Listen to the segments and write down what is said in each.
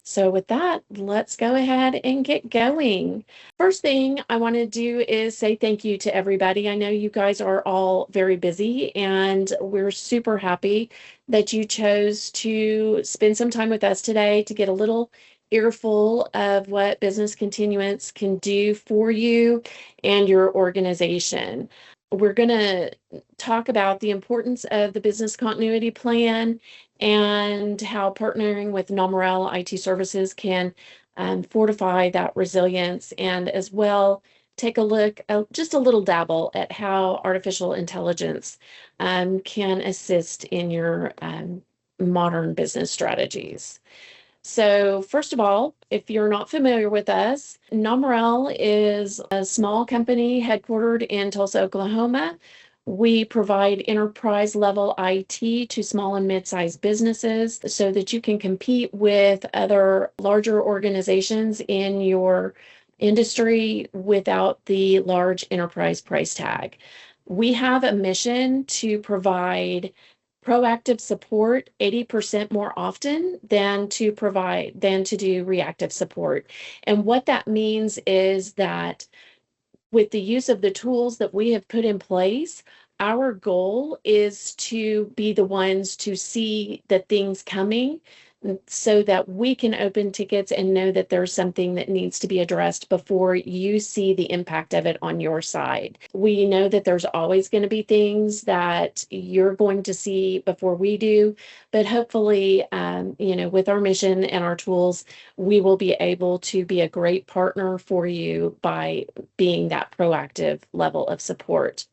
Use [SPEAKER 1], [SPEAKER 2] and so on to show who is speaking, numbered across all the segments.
[SPEAKER 1] So with that, let's go ahead and get going. First thing I want to do is say thank you to everybody. I know you guys are all very busy, and we're super happy that you chose to spend some time with us today to get a little earful of what business continuance can do for you and your organization. We're going to talk about the importance of the business continuity plan and how partnering with Nomerel IT services can fortify that resilience, and as well take a look, just a little dabble at how artificial intelligence can assist in your modern business strategies. So first of all, if you're not familiar with us, Nomerel is a small company headquartered in Tulsa, Oklahoma. We provide enterprise level IT to small and mid-sized businesses so that you can compete with other larger organizations in your industry without the large enterprise price tag. We have a mission to provide proactive support 80% more often than to do reactive support. And what that means is that with the use of the tools that we have put in place, our goal is to be the ones to see the things coming so that we can open tickets and know that there's something that needs to be addressed before you see the impact of it on your side. We know that there's always going to be things that you're going to see before we do, but hopefully, with our mission and our tools, we will be able to be a great partner for you by being that proactive level of support.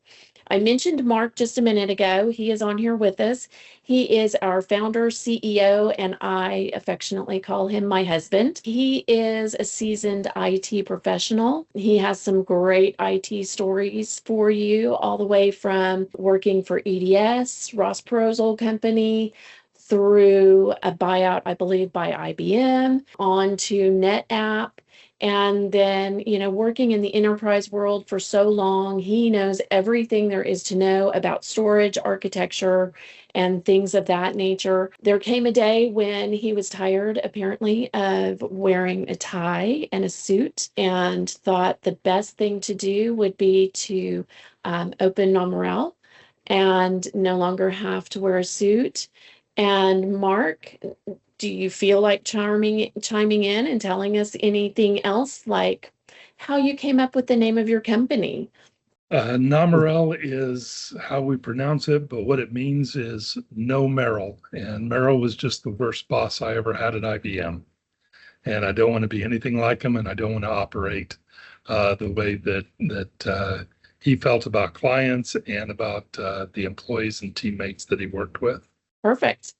[SPEAKER 1] I mentioned Mark just a minute ago. He is on here with us. He is our founder, CEO, and I affectionately call him my husband. He is a seasoned IT professional. He has some great IT stories for you, all the way from working for EDS, Ross Perot's old company, through a buyout, I believe, by IBM, on to NetApp. And then, working in the enterprise world for so long, he knows everything there is to know about storage, architecture, and things of that nature. There came a day when he was tired, apparently, of wearing a tie and a suit, and thought the best thing to do would be to open Nomerel and no longer have to wear a suit. And Mark, do you feel like chiming in and telling us anything else, like how you came up with the name of your company?
[SPEAKER 2] Nomerel is how we pronounce it, but what it means is no Merrill. And Merrill was just the worst boss I ever had at IBM. And I don't want to be anything like him, and I don't want to operate the way that he felt about clients and about the employees and teammates that he worked with.
[SPEAKER 1] Perfect.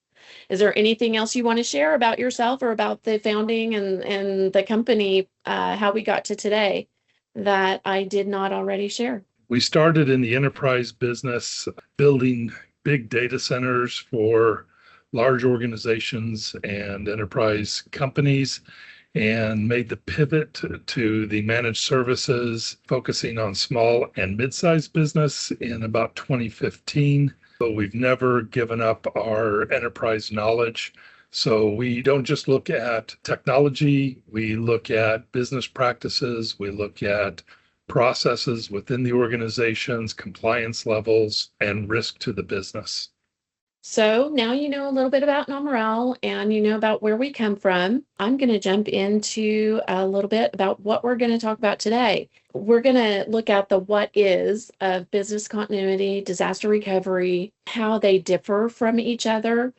[SPEAKER 1] Is there anything else you want to share about yourself or about the founding and the company, how we got to today, that I did not already share?
[SPEAKER 2] We started in the enterprise business, building big data centers for large organizations and enterprise companies, and made the pivot to the managed services, focusing on small and mid-sized business in about 2015. But we've never given up our enterprise knowledge. So we don't just look at technology, we look at business practices, we look at processes within the organizations, compliance levels, and risk to the business.
[SPEAKER 1] So now you know a little bit about Nomerel and you know about where we come from. I'm going to jump into a little bit about what we're going to talk about today. We're going to look at the what is of business continuity, disaster recovery, how they differ from each other.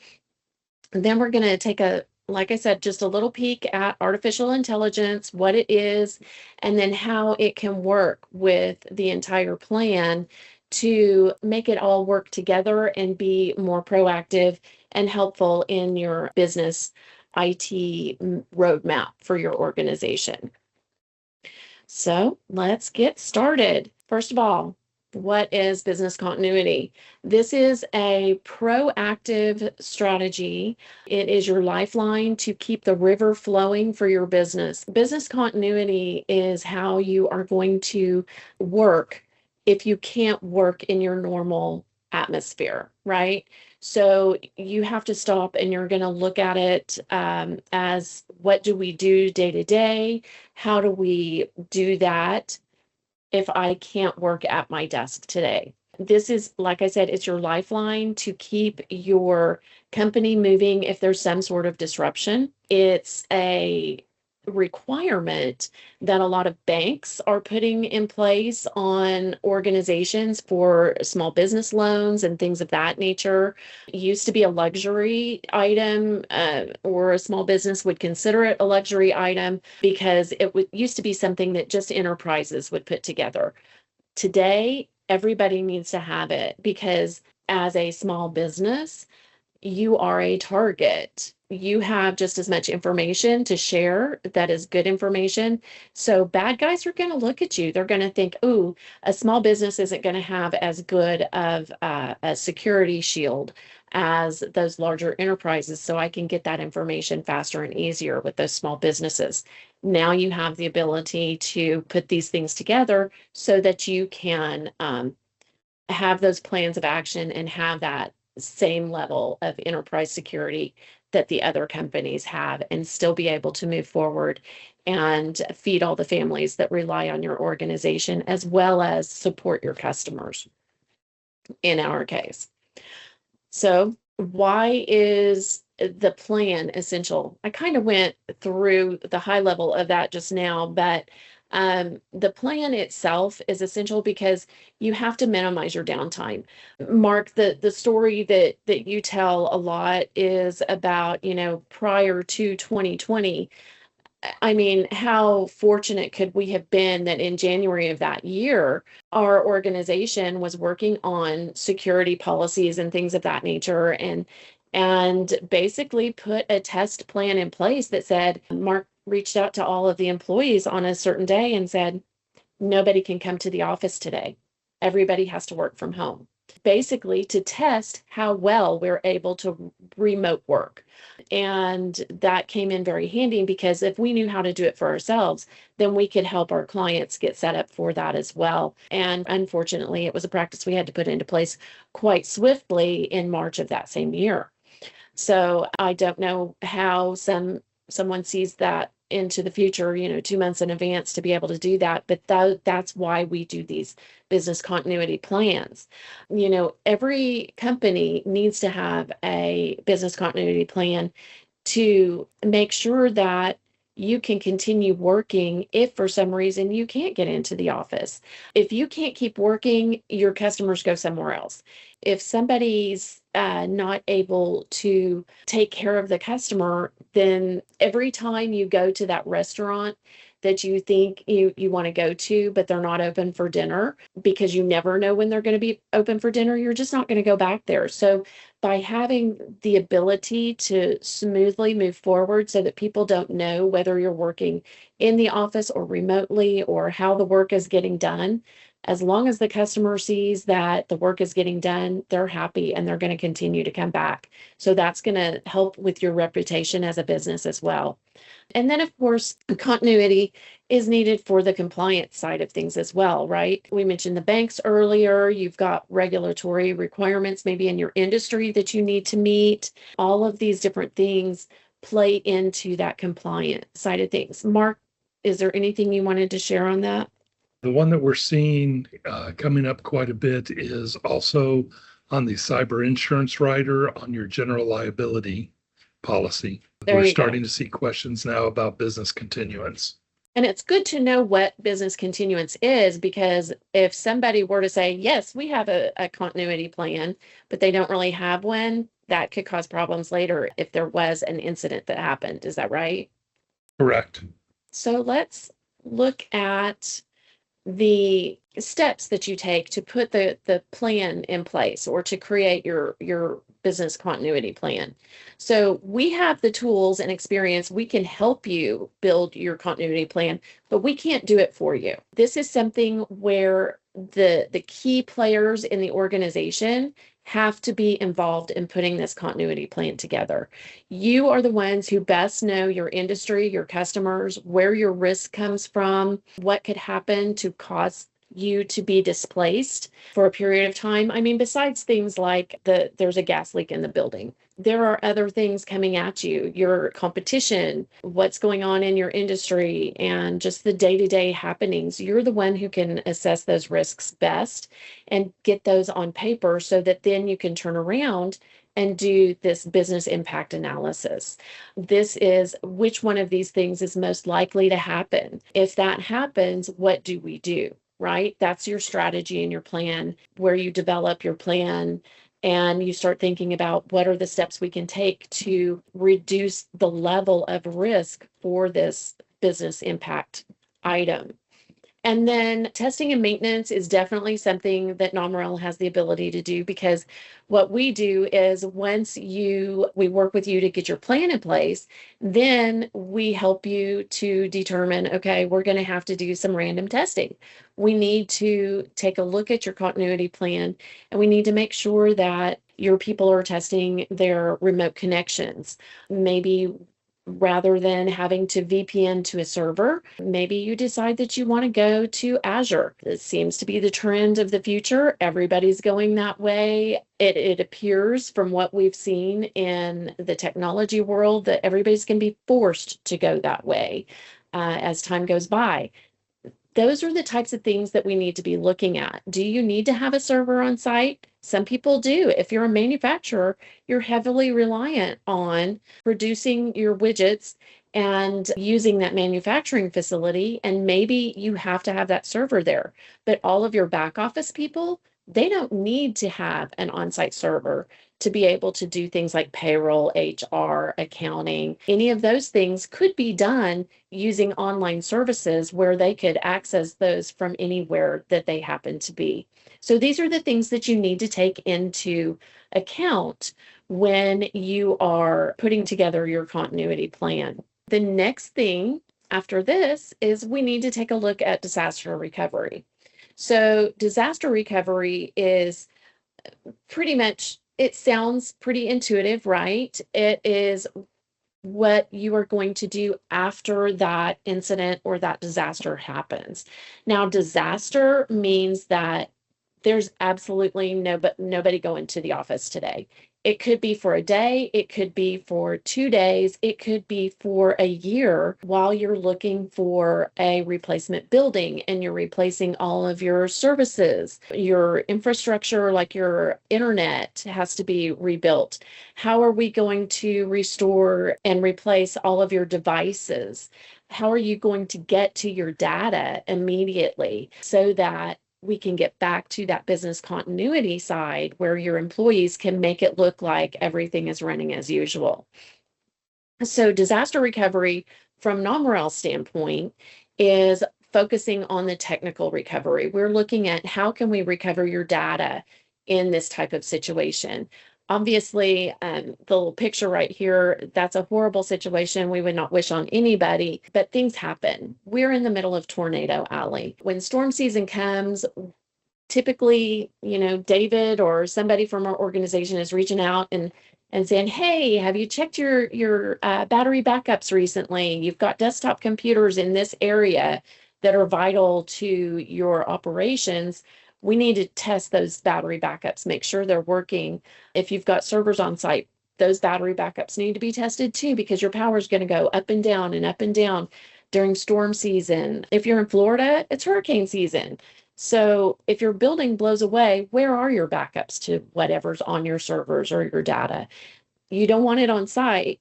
[SPEAKER 1] And then we're going to take like I said, just a little peek at artificial intelligence, what it is, and then how it can work with the entire plan to make it all work together and be more proactive and helpful in your business IT roadmap for your organization. So let's get started. First of all, what is business continuity? This is a proactive strategy. It is your lifeline to keep the river flowing for your business. Business continuity is how you are going to work if you can't work in your normal atmosphere, right? So you have to stop and you're going to look at it as what do we do day to day? How do we do that if I can't work at my desk today? This is, like I said, it's your lifeline to keep your company moving if there's some sort of disruption. It's a requirement that a lot of banks are putting in place on organizations for small business loans and things of that nature. It used to be a luxury item, or a small business would consider it a luxury item because used to be something that just enterprises would put together. Today, everybody needs to have it because as a small business, you are a target. You have just as much information to share that is good information. So bad guys are going to look at you. They're going to think, "Oh, a small business isn't going to have as good of a security shield as those larger enterprises. So I can get that information faster and easier with those small businesses." Now you have the ability to put these things together so that you can have those plans of action and have that same level of enterprise security that the other companies have and still be able to move forward and feed all the families that rely on your organization as well as support your customers in our case. So why is the plan essential? I kind of went through the high level of that just now, but the plan itself is essential because you have to minimize your downtime. Mark, the story that you tell a lot is about, prior to 2020. I mean, how fortunate could we have been that in January of that year, our organization was working on security policies and things of that nature, and basically put a test plan in place that said, Mark reached out to all of the employees on a certain day and said, nobody can come to the office today. Everybody has to work from home. Basically, to test how well we're able to remote work. And that came in very handy because if we knew how to do it for ourselves, then we could help our clients get set up for that as well. And unfortunately, it was a practice we had to put into place quite swiftly in March of that same year. So I don't know how someone sees that into the future, 2 months in advance to be able to do that. But that's why we do these business continuity plans. Every company needs to have a business continuity plan to make sure that you can continue working if for some reason you can't get into the office. If you can't keep working, your customers go somewhere else. If somebody's not able to take care of the customer, then every time you go to that restaurant that you think you want to go to, but they're not open for dinner because you never know when they're going to be open for dinner, you're just not going to go back there. So by having the ability to smoothly move forward so that people don't know whether you're working in the office or remotely or how the work is getting done, as long as the customer sees that the work is getting done, they're happy and they're going to continue to come back. So that's going to help with your reputation as a business as well. And then, of course, continuity is needed for the compliance side of things as well, right? We mentioned the banks earlier. You've got regulatory requirements maybe in your industry that you need to meet. All of these different things play into that compliance side of things. Mark, is there anything you wanted to share on that?
[SPEAKER 2] The one that we're seeing coming up quite a bit is also on the cyber insurance rider on your general liability policy.
[SPEAKER 1] There
[SPEAKER 2] We're
[SPEAKER 1] you go.
[SPEAKER 2] starting to see questions now about business continuance.
[SPEAKER 1] And it's good to know what business continuance is because if somebody were to say, yes, we have a continuity plan, but they don't really have one, that could cause problems later if there was an incident that happened. Is that right?
[SPEAKER 2] Correct.
[SPEAKER 1] So let's look at the steps that you take to put the plan in place or to create your business continuity plan. So we have the tools and experience. We can help you build your continuity plan, but we can't do it for you. This is something where the key players in the organization have to be involved in putting this continuity plan together. You are the ones who best know your industry, your customers, where your risk comes from, what could happen to cause you to be displaced for a period of time. I mean, besides things like there's a gas leak in the building, there are other things coming at you, your competition, what's going on in your industry, and just the day-to-day happenings. You're the one who can assess those risks best and get those on paper so that then you can turn around and do this business impact analysis. This is which one of these things is most likely to happen. If that happens, what do we do? Right? That's your strategy and your plan, where you develop your plan and you start thinking about what are the steps we can take to reduce the level of risk for this business impact item. And then testing and maintenance is definitely something that Nomerel has the ability to do, because what we do is once we work with you to get your plan in place, then we help you to determine, okay, we're going to have to do some random testing. We need to take a look at your continuity plan, and we need to make sure that your people are testing their remote connections. Maybe rather than having to VPN to a server, maybe you decide that you want to go to Azure. It seems to be the trend of the future. Everybody's going that way. It appears from what we've seen in the technology world that everybody's going to be forced to go that way as time goes by. Those are the types of things that we need to be looking at. Do you need to have a server on site? Some people do. If you're a manufacturer, you're heavily reliant on producing your widgets and using that manufacturing facility, and maybe you have to have that server there. But all of your back office people, they don't need to have an on-site server to be able to do things like payroll, HR, accounting. Any of those things could be done using online services where they could access those from anywhere that they happen to be. So these are the things that you need to take into account when you are putting together your continuity plan. The next thing after this is we need to take a look at disaster recovery. So disaster recovery is pretty much, it sounds pretty intuitive, right? It is what you are going to do after that incident or that disaster happens. Now, disaster means that there's absolutely nobody going to the office today. It could be for a day, it could be for 2 days, it could be for a year while you're looking for a replacement building and you're replacing all of your services. Your infrastructure, like your internet, has to be rebuilt. How are we going to restore and replace all of your devices? How are you going to get to your data immediately so that we can get back to that business continuity side where your employees can make it look like everything is running as usual? So disaster recovery from Nomerel's standpoint is focusing on the technical recovery. We're looking at how can we recover your data in this type of situation. Obviously, the little picture right here, that's a horrible situation we would not wish on anybody, but things happen. We're in the middle of Tornado Alley. When storm season comes, typically, David or somebody from our organization is reaching out and saying, hey, have you checked your battery backups recently? You've got desktop computers in this area that are vital to your operations. We need to test those battery backups, make sure they're working. If you've got servers on site, those battery backups need to be tested too, because your power is going to go up and down and up and down during storm season. If you're in Florida, it's hurricane season. So if your building blows away, where are your backups to whatever's on your servers or your data? You don't want it on site.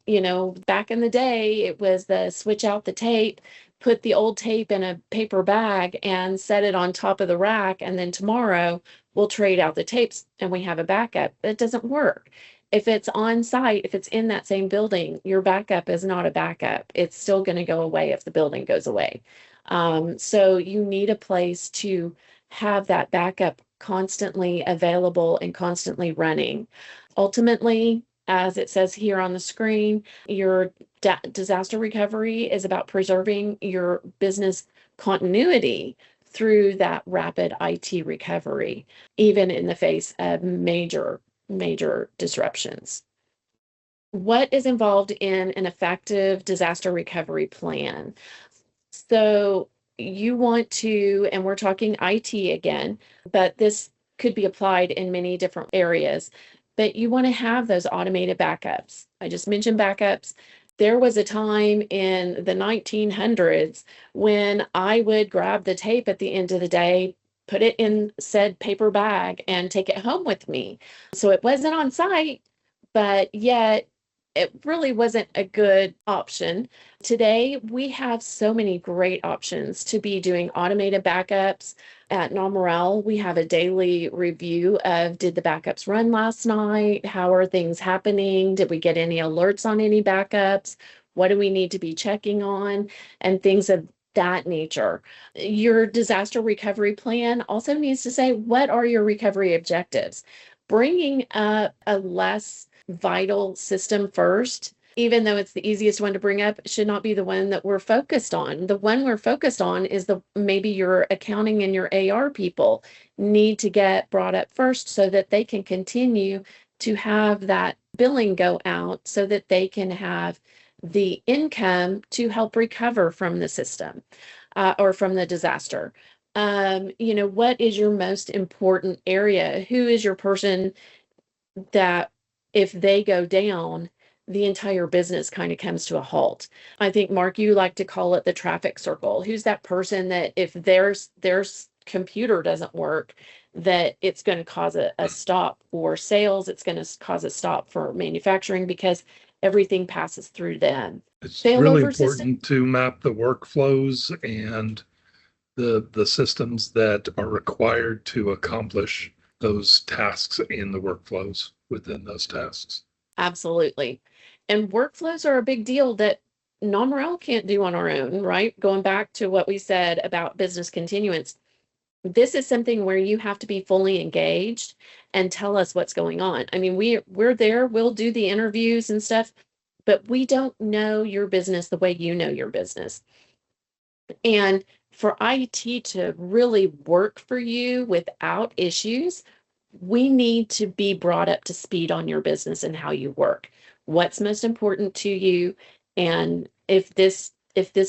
[SPEAKER 1] Back in the day, it was the switch out the tape, put the old tape in a paper bag and set it on top of the rack. And then tomorrow we'll trade out the tapes and we have a backup. It doesn't work. If it's on site, if it's in that same building, your backup is not a backup. It's still going to go away if the building goes away. So you need a place to have that backup constantly available and constantly running. Ultimately, as it says here on the screen, your disaster recovery is about preserving your business continuity through that rapid IT recovery, even in the face of major, major disruptions. What is involved in an effective disaster recovery plan? So you want to, and we're talking IT again, but this could be applied in many different areas, but you want to have those automated backups. I just mentioned backups. There was a time in the 1900s when I would grab the tape at the end of the day, put it in said paper bag, and take it home with me. So it wasn't on site, but yet it really wasn't a good option. Today, we have so many great options to be doing automated backups. At Nomerel, we have a daily review of, did the backups run last night? How are things happening? Did we get any alerts on any backups? What do we need to be checking on? And things of that nature. Your disaster recovery plan also needs to say, what are your recovery objectives? Bringing up a less vital system first, even though it's the easiest one to bring up, should not be the one that we're focused on. The one we're focused on is the maybe your accounting and your AR people need to get brought up first so that they can continue to have that billing go out so that they can have the income to help recover from the system or from the disaster. What is your most important area? Who is your person that if they go down, the entire business kind of comes to a halt? I think, Mark, you like to call it the traffic circle. Who's that person that if their computer doesn't work, that it's going to cause a stop for sales, it's going to cause a stop for manufacturing because everything passes through them.
[SPEAKER 2] It's really
[SPEAKER 1] Failover system.
[SPEAKER 2] important to map the workflows and the systems that are required to accomplish those tasks and the workflows within those tasks.
[SPEAKER 1] Absolutely. And workflows are a big deal that non-morale can't do on our own, right? Going back to what we said about business continuance, this is something where you have to be fully engaged and tell us what's going on. I mean, we're there, we'll do the interviews and stuff, but we don't know your business the way you know your business. And for IT to really work for you without issues, we need to be brought up to speed on your business and how you work. What's most important to you? And if this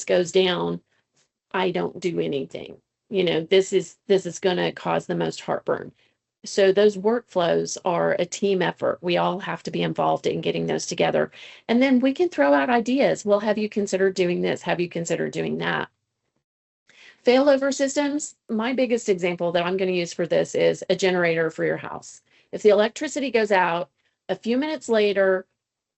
[SPEAKER 1] goes down, I don't do anything. This is going to cause the most heartburn. So those workflows are a team effort. We all have to be involved in getting those together. And then we can throw out ideas. Well, have you considered doing this? Have you considered doing that? Failover systems, my biggest example that I'm going to use for this is a generator for your house. If the electricity goes out, a few minutes later,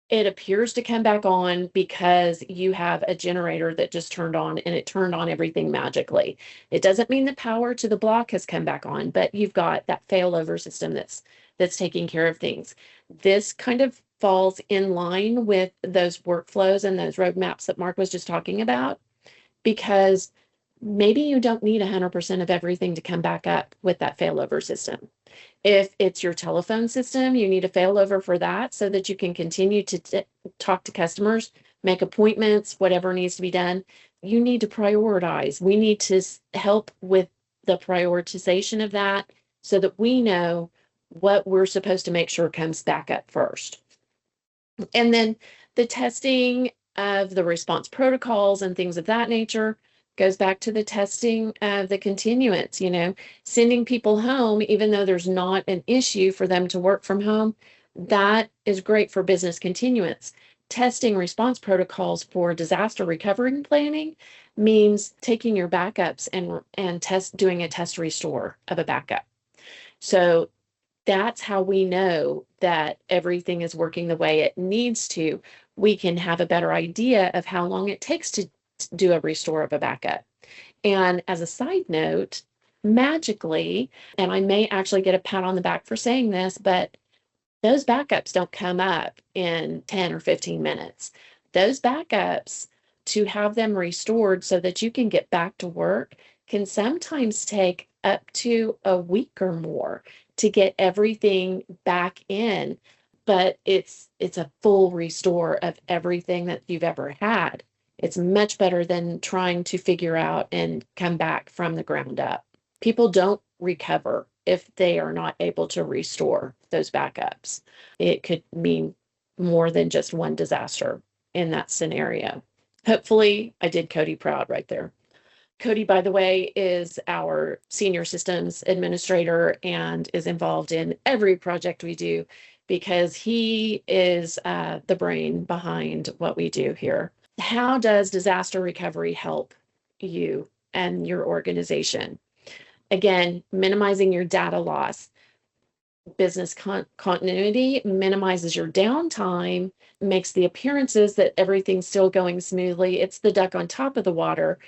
[SPEAKER 1] it appears to come back on because you have a generator that just turned on and it turned on everything magically. It doesn't mean the power to the block has come back on, but you've got that failover system that's taking care of things. This kind of falls in line with those workflows and those roadmaps that Mark was just talking about, because maybe you don't need 100% of everything to come back up with that failover system. If it's your telephone system, you need a failover for that so that you can continue to talk to customers, make appointments, whatever needs to be done. You need to prioritize. We need to help with the prioritization of that so that we know what we're supposed to make sure comes back up first. And then the testing of the response protocols and things of that nature goes back to the testing of the continuance, sending people home, even though there's not an issue for them to work from home. That is great for business continuance. Testing response protocols for disaster recovery planning means taking your backups and doing a test restore of a backup. So that's how we know that everything is working the way it needs to. We can have a better idea of how long it takes to do a restore of a backup. And as a side note, magically, and I may actually get a pat on the back for saying this, but those backups don't come up in 10 or 15 minutes. Those backups, to have them restored so that you can get back to work, can sometimes take up to a week or more to get everything back in. But it's a full restore of everything that you've ever had. It's much better than trying to figure out and come back from the ground up. People don't recover if they are not able to restore those backups. It could mean more than just one disaster in that scenario. Hopefully, I did Cody proud right there. Cody, by the way, is our senior systems administrator and is involved in every project we do because he is the brain behind what we do here. How does disaster recovery help you and your organization? Again, minimizing your data loss. Business continuity minimizes your downtime, makes the appearances that everything's still going smoothly. It's the duck on top of the water.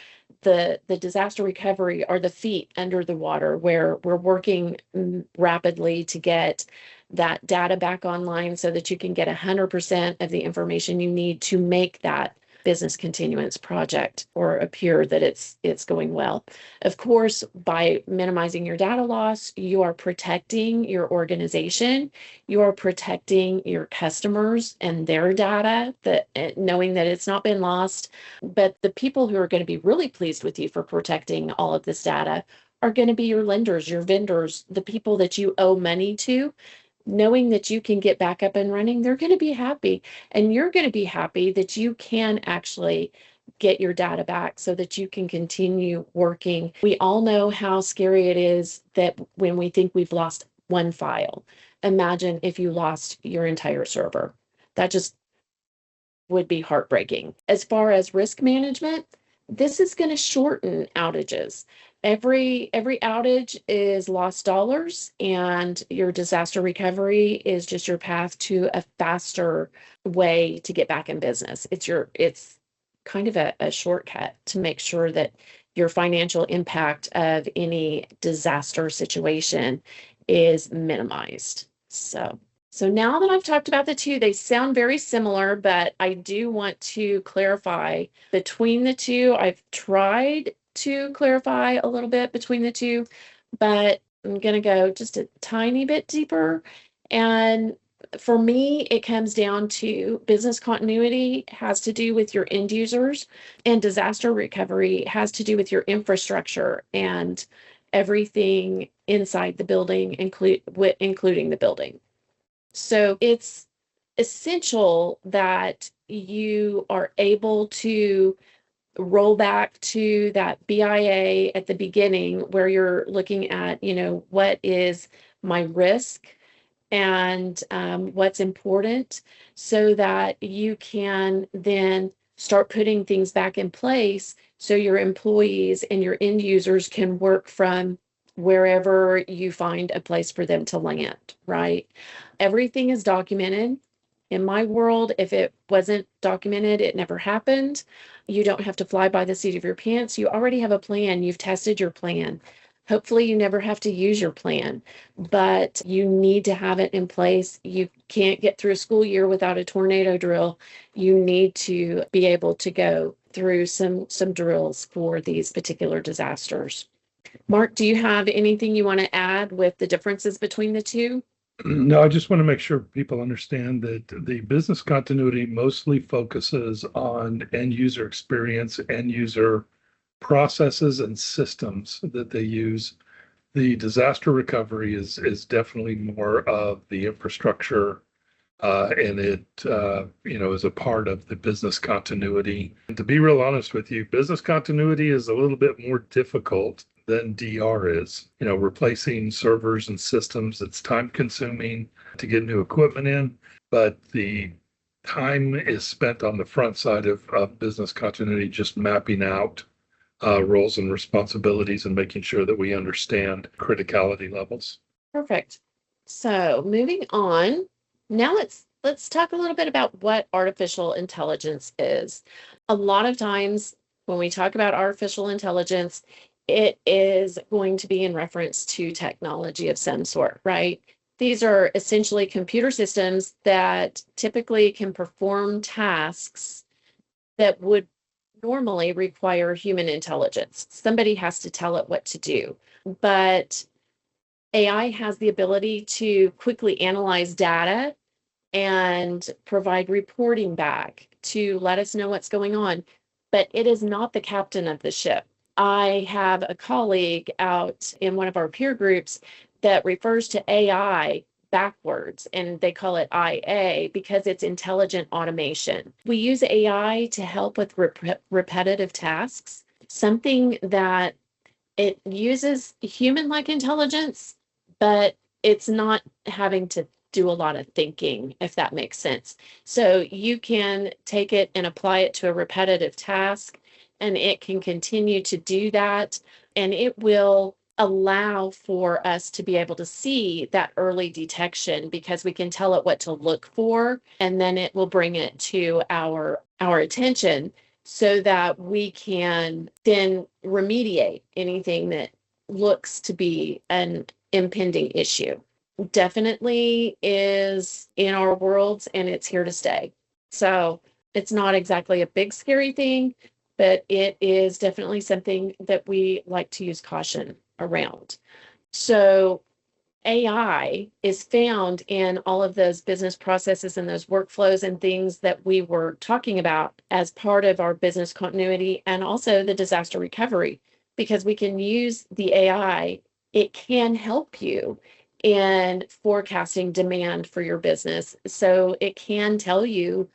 [SPEAKER 1] The disaster recovery are the feet under the water where we're working rapidly to get that data back online so that you can get 100% of the information you need to make that business continuance project or appear that it's going well. Of course, by minimizing your data loss, you are protecting your organization, you are protecting your customers and their data, that knowing that it's not been lost. But the people who are going to be really pleased with you for protecting all of this data are going to be your lenders, your vendors, the people that you owe money to. Knowing that you can get back up and running, they're going to be happy. And you're going to be happy that you can actually get your data back so that you can continue working. We all know how scary it is that when we think we've lost one file. Imagine if you lost your entire server. That just would be heartbreaking. As far as risk management, this is going to shorten outages. Every outage is lost dollars, and your disaster recovery is just your path to a faster way to get back in business. It's kind of a shortcut to make sure that your financial impact of any disaster situation is minimized. So now that I've talked about the two, they sound very similar, but I do want to clarify between the two. I've tried to clarify a little bit between the two, but I'm going to go just a tiny bit deeper. And for me, it comes down to business continuity has to do with your end users, and disaster recovery has to do with your infrastructure and everything inside the building, including the building. So it's essential that you are able to roll back to that BIA at the beginning where you're looking at, what is my risk and what's important so that you can then start putting things back in place so your employees and your end users can work from wherever you find a place for them to land, right? Everything is documented. In my world, if it wasn't documented, it never happened. You don't have to fly by the seat of your pants. You already have a plan. You've tested your plan. Hopefully, you never have to use your plan, but you need to have it in place. You can't get through a school year without a tornado drill. You need to be able to go through some drills for these particular disasters. Mark, do you have anything you want to add with the differences between the two?
[SPEAKER 2] No, I just want to make sure people understand that the business continuity mostly focuses on end user experience, end user processes and systems that they use. The disaster recovery is definitely more of the infrastructure, and it is a part of the business continuity. And to be real honest with you, business continuity is a little bit more difficult than DR is. Replacing servers and systems, it's time consuming to get new equipment in, but the time is spent on the front side of business continuity, just mapping out roles and responsibilities and making sure that we understand criticality levels.
[SPEAKER 1] Perfect. So moving on, now let's talk a little bit about what artificial intelligence is. A lot of times when we talk about artificial intelligence, it is going to be in reference to technology of some sort, right? These are essentially computer systems that typically can perform tasks that would normally require human intelligence. Somebody has to tell it what to do. But AI has the ability to quickly analyze data and provide reporting back to let us know what's going on. But it is not the captain of the ship. I have a colleague out in one of our peer groups that refers to AI backwards, and they call it IA because it's intelligent automation. We use AI to help with repetitive tasks. something that it uses human-like intelligence, but it's not having to do a lot of thinking, if that makes sense. So you can take it and apply it to a repetitive task, and it can continue to do that, and it will allow for us to be able to see that early detection because we can tell it what to look for, and then it will bring it to our attention so that we can then remediate anything that looks to be an impending issue. Definitely is in our worlds and it's here to stay. So it's not exactly a big scary thing, but it is definitely something that we like to use caution around. So AI is found in all of those business processes and those workflows and things that we were talking about as part of our business continuity and also the disaster recovery, because we can use the AI. It can help you in forecasting demand for your business. So it can tell you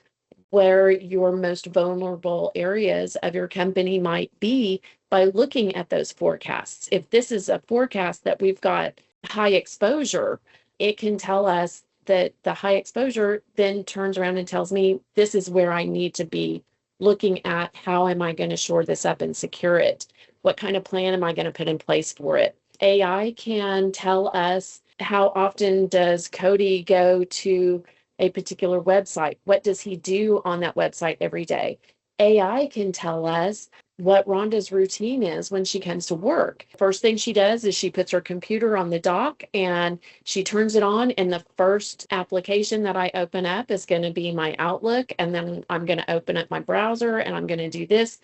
[SPEAKER 1] where your most vulnerable areas of your company might be by looking at those forecasts. If this is a forecast that we've got high exposure, it can tell us that the high exposure then turns around and tells me this is where I need to be looking at how am I going to shore this up and secure it? What kind of plan am I going to put in place for it? AI can tell us how often does Cody go to a particular website? What does he do on that website every day? AI can tell us what Rhonda's routine is when she comes to work. First thing she does is she puts her computer on the dock and she turns it on, and the first application that I open up is going to be my Outlook, and then I'm going to open up my browser and I'm going to do this.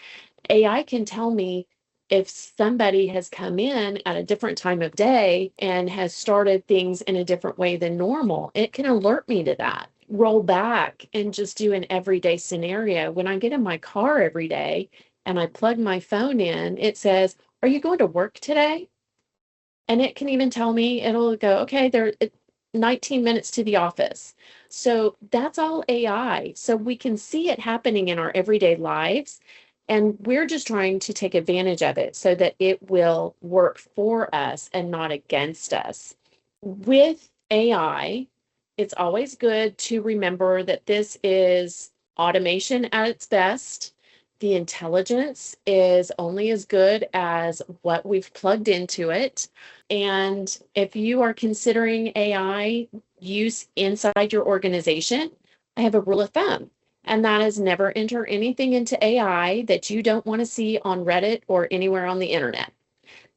[SPEAKER 1] AI can tell me if somebody has come in at a different time of day and has started things in a different way than normal. It can alert me to that. Roll back and just do an everyday scenario. When I get in my car every day and I plug my phone in, it says, "Are you going to work today?" And it can even tell me, it'll go, "Okay, there 19 minutes to the office." So that's all AI. So we can see it happening in our everyday lives. And we're just trying to take advantage of it so that it will work for us and not against us. With AI, it's always good to remember that this is automation at its best. The intelligence is only as good as what we've plugged into it. And if you are considering AI use inside your organization, I have a rule of thumb, and that is never enter anything into AI that you don't want to see on Reddit or anywhere on the internet.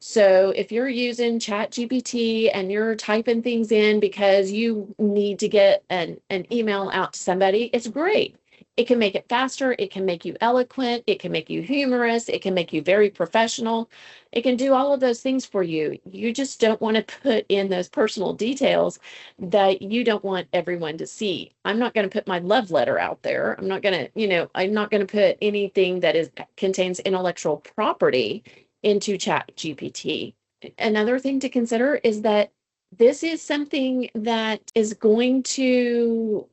[SPEAKER 1] So if you're using Chat GPT and you're typing things in because you need to get an email out to somebody, it's great. It can make it faster. It can make you eloquent. It can make you humorous. It can make you very professional. It can do all of those things for you. You just don't want to put in those personal details that you don't want everyone to see. I'm not going to put my love letter out there. I'm not going to, I'm not going to put anything that contains intellectual property into Chat GPT. Another thing to consider is that this is something that is going to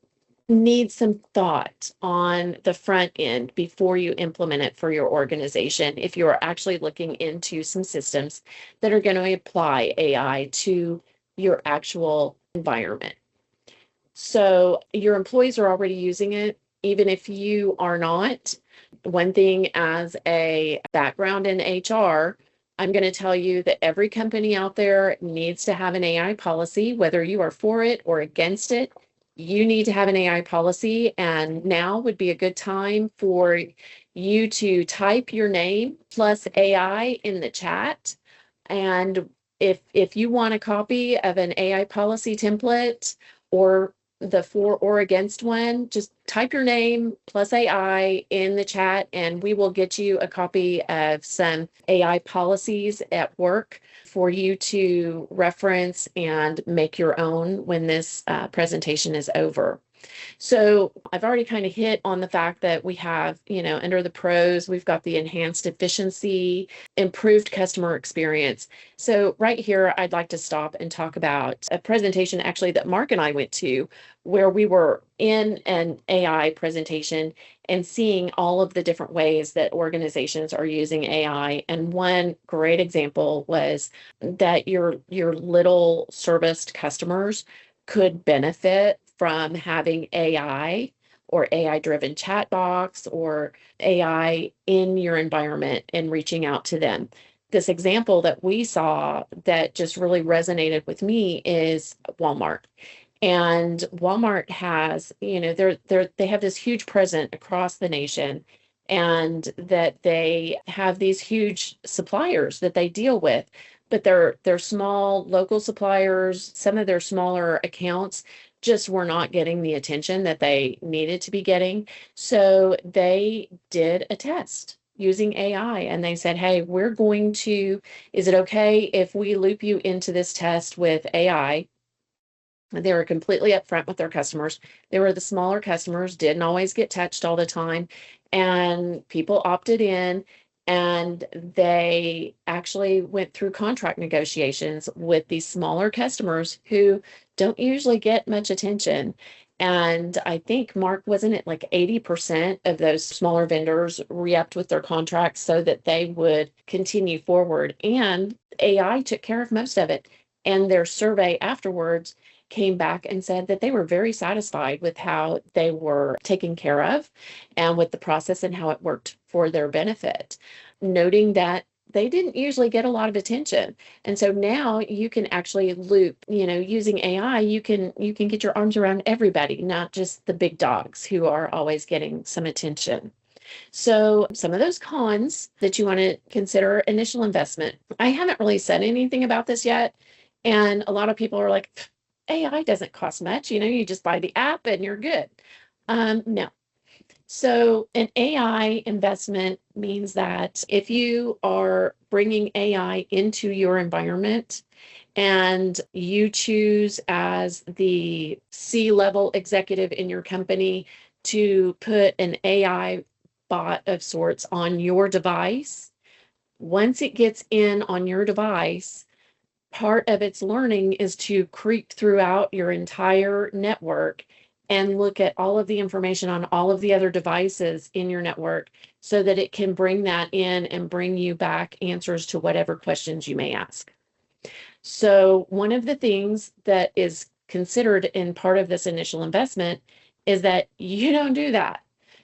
[SPEAKER 1] need some thought on the front end before you implement it for your organization. If you're actually looking into some systems that are going to apply AI to your actual environment. So your employees are already using it, even if you are not. One thing as a background in HR, I'm going to tell you that every company out there needs to have an AI policy, whether you are for it or against it. You need to have an AI policy, and now would be a good time for you to type your name plus AI in the chat. And if you want a copy of an AI policy template or the for or against one, just type your name plus AI in the chat and we will get you a copy of some AI policies at work for you to reference and make your own when this presentation is over. So I've already kind of hit on the fact that we have, under the pros, we've got the enhanced efficiency, improved customer experience. So right here, I'd like to stop and talk about a presentation actually that Mark and I went to, where we were in an AI presentation and seeing all of the different ways that organizations are using AI. And one great example was that your little serviced customers could benefit from having AI or AI driven chat box or AI in your environment and reaching out to them. This example that we saw that just really resonated with me is Walmart. And Walmart has, they have this huge presence across the nation, and that they have these huge suppliers that they deal with, but they're small local suppliers. Some of their smaller accounts just were not getting the attention that they needed to be getting. So they did a test using AI, and they said, "Hey, is it okay if we loop you into this test with AI?" They were completely upfront with their customers. They were the smaller customers, didn't always get touched all the time. And people opted in, and they actually went through contract negotiations with these smaller customers who don't usually get much attention. And I think, Mark, wasn't it like 80% of those smaller vendors re-upped with their contracts so that they would continue forward? And AI took care of most of it. And their survey afterwards came back and said that they were very satisfied with how they were taken care of and with the process and how it worked for their benefit, noting that they didn't usually get a lot of attention. And so now you can actually loop, using AI, you can get your arms around everybody, not just the big dogs who are always getting some attention. So some of those cons that you want to consider: initial investment. I haven't really said anything about this yet. And a lot of people are like, AI doesn't cost much. You just buy the app and you're good. No. So an AI investment means that if you are bringing AI into your environment and you choose as the C-level executive in your company to put an AI bot of sorts on your device, once it gets in on your device, part of its learning is to creep throughout your entire network and look at all of the information on all of the other devices in your network so that it can bring that in and bring you back answers to whatever questions you may ask. So one of the things that is considered in part of this initial investment is that you don't do that.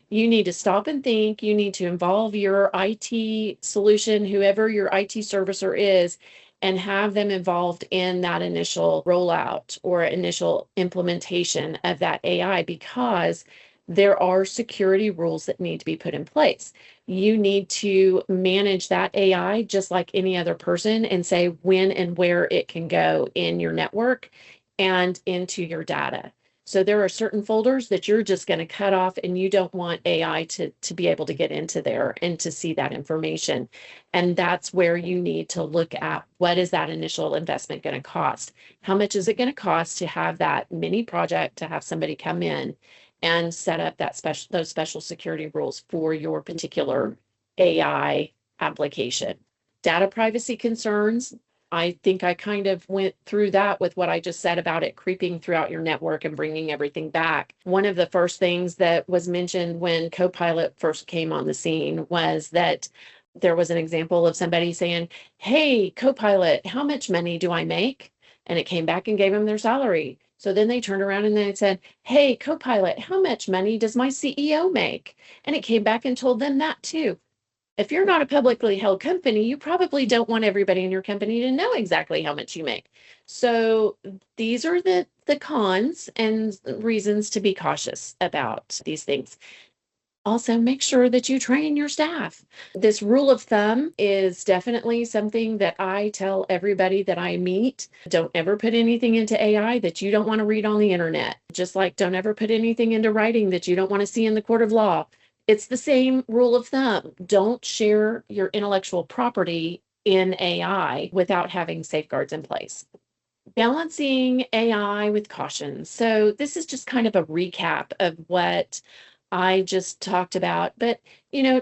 [SPEAKER 1] You need to stop and think. You need to involve your IT solution, whoever your IT servicer is, and have them involved in that initial rollout or initial implementation of that AI, because there are security rules that need to be put in place. You need to manage that AI just like any other person and say when and where it can go in your network and into your data. So there are certain folders that you're just going to cut off, and you don't want AI to be able to get into there and to see that information. And that's where you need to look at, what is that initial investment going to cost? How much is it going to cost to have that mini project, to have somebody come in and set up those special security rules for your particular AI application? Data privacy concerns. I think I kind of went through that with what I just said about it creeping throughout your network and bringing everything back. One of the first things that was mentioned when Copilot first came on the scene was that there was an example of somebody saying, "Hey, Copilot, how much money do I make?" And it came back and gave them their salary. So then they turned around and they said, "Hey, Copilot, how much money does my CEO make?" And it came back and told them that too. If you're not a publicly held company, you probably don't want everybody in your company to know exactly how much you make. So these are the cons and reasons to be cautious about these things. Also, make sure that you train your staff. This rule of thumb is definitely something that I tell everybody that I meet. Don't ever put anything into AI that you don't want to read on the internet. Just like don't ever put anything into writing that you don't want to see in the court of law. It's the same rule of thumb. Don't share your intellectual property in AI without having safeguards in place. Balancing AI with caution. So this is just kind of a recap of what I just talked about, but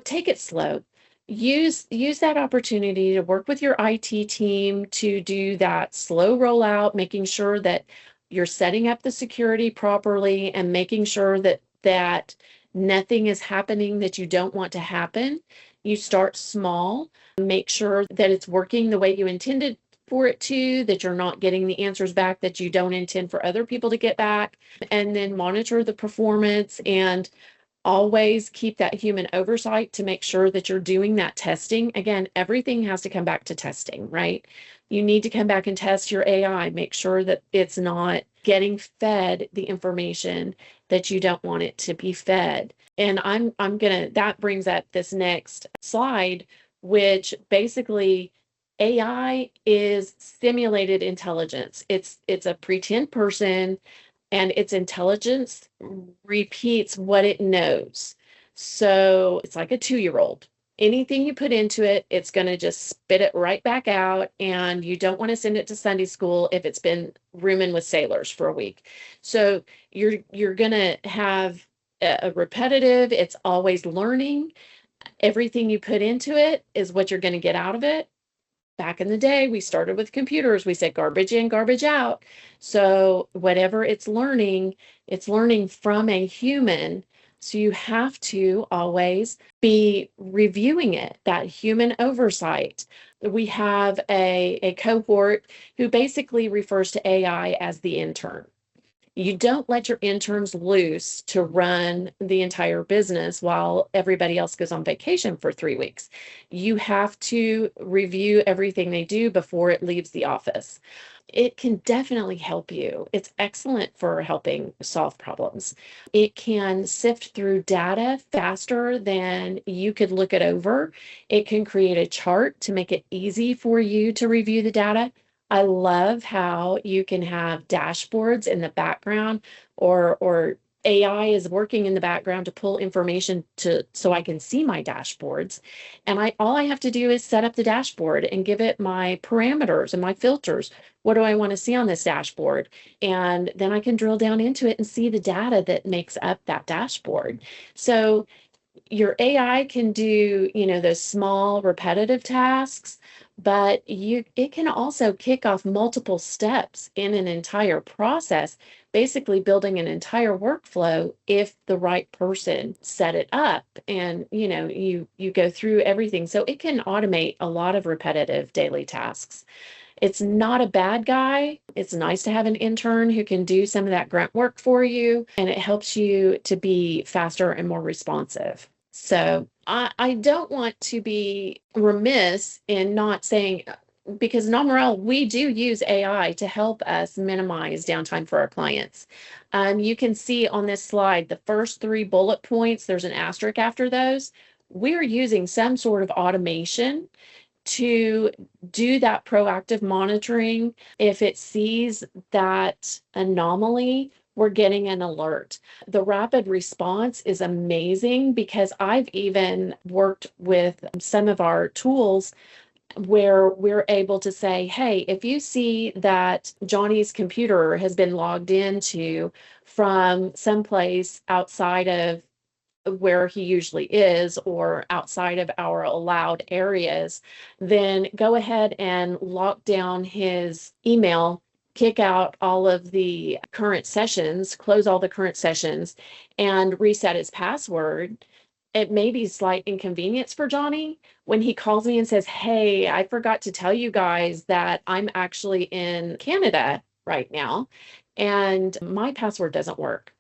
[SPEAKER 1] take it slow. Use that opportunity to work with your IT team to do that slow rollout, making sure that you're setting up the security properly and making sure that nothing is happening that you don't want to happen. You start small, make sure that it's working the way you intended for it to, that you're not getting the answers back that you don't intend for other people to get back, and then monitor the performance and always keep that human oversight to make sure that you're doing that testing. Again, everything has to come back to testing, right? You need to come back and test your AI, make sure that it's not getting fed the information that you don't want it to be fed. And that brings up this next slide, which basically AI is simulated intelligence. It's a pretend person and its intelligence repeats what it knows. So it's like a 2-year-old. Anything you put into it, it's going to just spit it right back out. And you don't want to send it to Sunday school if it's been rooming with sailors for a week. So you're going to have a repetitive, it's always learning. Everything you put into it is what you're going to get out of it. Back in the day, we started with computers. We said garbage in, garbage out. So whatever it's learning from a human. So you have to always be reviewing it, that human oversight. We have a cohort who basically refers to AI as the intern. You don't let your interns loose to run the entire business while everybody else goes on vacation for 3 weeks. You have to review everything they do before it leaves the office. It can definitely help you. It's excellent for helping solve problems. It can sift through data faster than you could look it over. It can create a chart to make it easy for you to review the data. I love how you can have dashboards in the background, or AI is working in the background to pull information to so I can see my dashboards. And all I have to do is set up the dashboard and give it my parameters and my filters. What do I want to see on this dashboard? And then I can drill down into it and see the data that makes up that dashboard. So your AI can do, those small repetitive tasks, but it can also kick off multiple steps in an entire process, basically building an entire workflow if the right person set it up and you go through everything. So it can automate a lot of repetitive daily tasks. It's not a bad guy. It's nice to have an intern who can do some of that grunt work for you, and it helps you to be faster and more responsive. So I don't want to be remiss in not saying, because Nomerel, we do use AI to help us minimize downtime for our clients. You can see on this slide, the first 3 bullet points, there's an asterisk after those. We're using some sort of automation to do that proactive monitoring. If it sees that anomaly, we're getting an alert. The rapid response is amazing because I've even worked with some of our tools where we're able to say, hey, if you see that Johnny's computer has been logged into from someplace outside of where he usually is or outside of our allowed areas, then go ahead and lock down his email, kick out all of the current sessions, close all the current sessions, and reset his password. It may be slight inconvenience for Johnny when he calls me and says, hey, I forgot to tell you guys that I'm actually in Canada right now and my password doesn't work.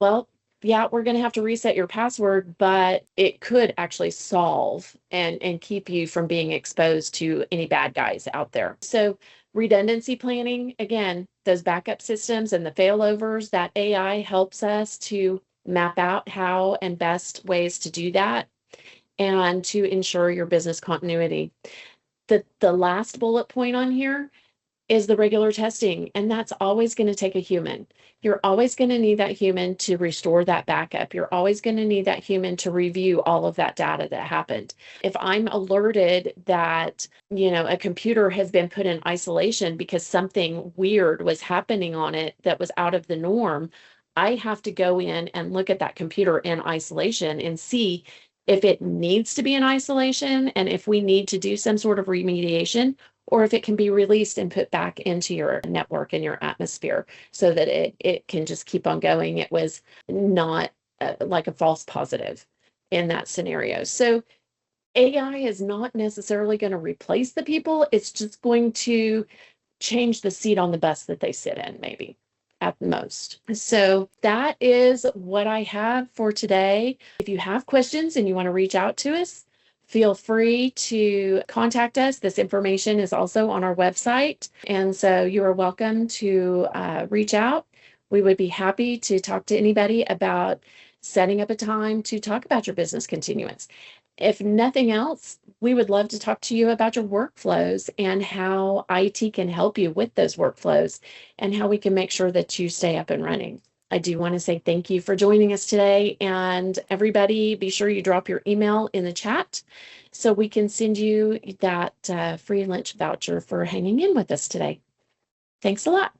[SPEAKER 1] Well, yeah, we're going to have to reset your password, but it could actually solve and keep you from being exposed to any bad guys out there. So redundancy planning, again, those backup systems and the failovers, that AI helps us to map out how and best ways to do that and to ensure your business continuity. The last bullet point on here is the regular testing, and that's always going to take a human. You're always going to need that human to restore that backup. You're always going to need that human to review all of that data that happened. If I'm alerted that, a computer has been put in isolation because something weird was happening on it that was out of the norm, I have to go in and look at that computer in isolation and see if it needs to be in isolation and if we need to do some sort of remediation, or if it can be released and put back into your network and your atmosphere so that it can just keep on going. It was not like a false positive in that scenario. So AI is not necessarily going to replace the people. It's just going to change the seat on the bus that they sit in, maybe at the most. So that is what I have for today. If you have questions and you want to reach out to us, feel free to contact us. This information is also on our website. And so you are welcome to reach out. We would be happy to talk to anybody about setting up a time to talk about your business continuance. If nothing else, we would love to talk to you about your workflows and how IT can help you with those workflows and how we can make sure that you stay up and running. I do want to say thank you for joining us today. And everybody, be sure you drop your email in the chat so we can send you that free lunch voucher for hanging in with us today. Thanks a lot.